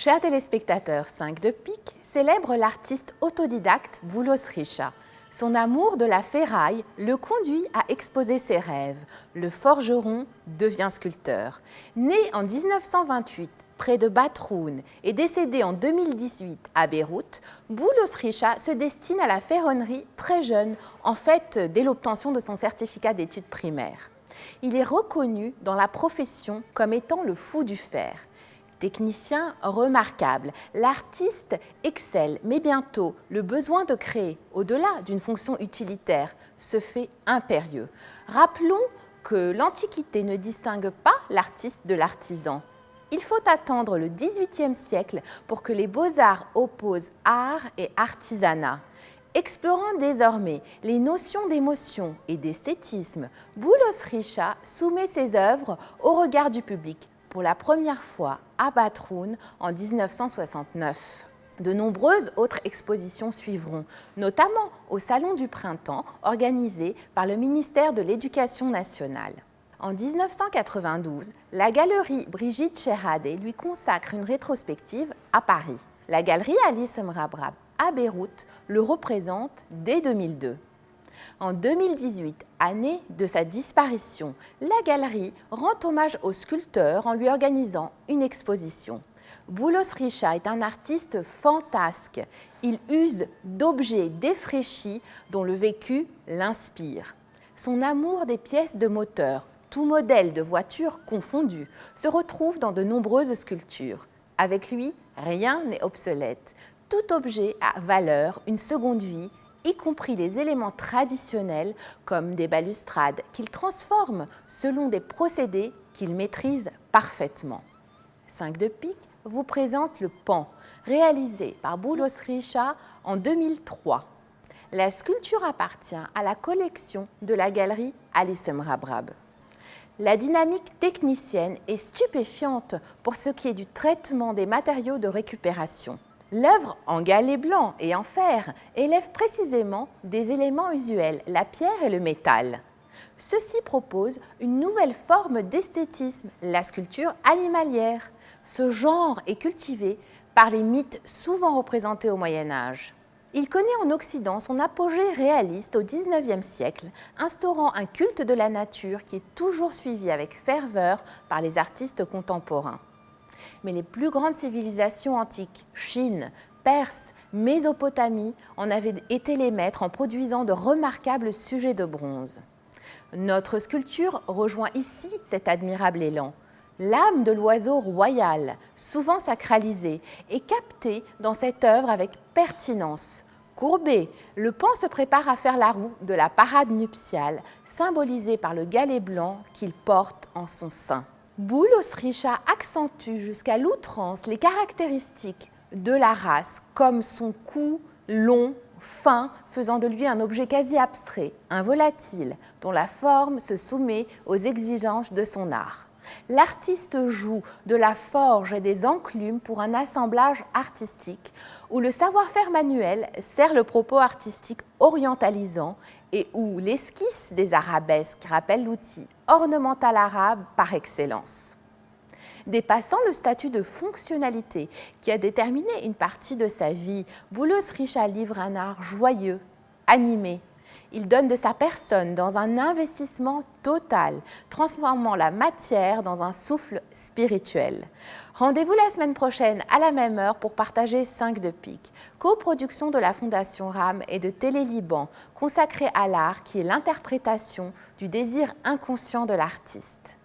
Chers téléspectateurs, 5 de pique célèbre l'artiste autodidacte Boulos Richa. Son amour de la ferraille le conduit à exposer ses rêves. Le forgeron devient sculpteur. Né en 1928 près de Batroun et décédé en 2018 à Beyrouth, Boulos Richa se destine à la ferronnerie très jeune, en fait dès l'obtention de son certificat d'études primaires. Il est reconnu dans la profession comme étant le fou du fer. Technicien remarquable, l'artiste excelle, mais bientôt, le besoin de créer, au-delà d'une fonction utilitaire, se fait impérieux. Rappelons que l'Antiquité ne distingue pas l'artiste de l'artisan. Il faut attendre le XVIIIe siècle pour que les beaux-arts opposent art et artisanat. Explorant désormais les notions d'émotion et d'esthétisme, Boulos Richa soumet ses œuvres au regard du public pour la première fois à Batroun en 1969. De nombreuses autres expositions suivront, notamment au Salon du Printemps organisé par le ministère de l'Éducation nationale. En 1992, la galerie Brigitte Cherhadé lui consacre une rétrospective à Paris. La galerie Alice Mrabrab à Beyrouth le représente dès 2002. En 2018, année de sa disparition, la galerie rend hommage au sculpteur en lui organisant une exposition. Boulos Richa est un artiste fantasque. Il use d'objets défraîchis dont le vécu l'inspire. Son amour des pièces de moteur, tout modèle de voiture confondu, se retrouve dans de nombreuses sculptures. Avec lui, rien n'est obsolète. Tout objet a valeur, une seconde vie, y compris les éléments traditionnels comme des balustrades qu'il transforme selon des procédés qu'il maîtrise parfaitement. 5 de pique vous présente le pan, réalisé par Boulos Richa en 2003. La sculpture appartient à la collection de la galerie Alice Mrabrab. La dynamique technicienne est stupéfiante pour ce qui est du traitement des matériaux de récupération. L'œuvre en galets blancs et en fer élève précisément des éléments usuels, la pierre et le métal. Ceci propose une nouvelle forme d'esthétisme, la sculpture animalière. Ce genre est cultivé par les mythes souvent représentés au Moyen-Âge. Il connaît en Occident son apogée réaliste au XIXe siècle, instaurant un culte de la nature qui est toujours suivi avec ferveur par les artistes contemporains. Mais les plus grandes civilisations antiques, Chine, Perse, Mésopotamie, en avaient été les maîtres en produisant de remarquables sujets de bronze. Notre sculpture rejoint ici cet admirable élan. L'âme de l'oiseau royal, souvent sacralisée, est captée dans cette œuvre avec pertinence. Courbé, le pan se prépare à faire la roue de la parade nuptiale, symbolisée par le galet blanc qu'il porte en son sein. Boulos Richa accentue jusqu'à l'outrance les caractéristiques de la race, comme son cou long, fin, faisant de lui un objet quasi abstrait, un volatile, dont la forme se soumet aux exigences de son art. L'artiste joue de la forge et des enclumes pour un assemblage artistique où le savoir-faire manuel sert le propos artistique orientalisant et où l'esquisse des arabesques rappelle l'outil ornemental arabe par excellence. Dépassant le statut de fonctionnalité qui a déterminé une partie de sa vie, Boulos Richa livre un art joyeux, animé. Il donne de sa personne dans un investissement total, transformant la matière dans un souffle spirituel. Rendez-vous la semaine prochaine à la même heure pour partager 5 de pique, coproduction de la Fondation RAM et de Télé Liban, consacrée à l'art qui est l'interprétation du désir inconscient de l'artiste.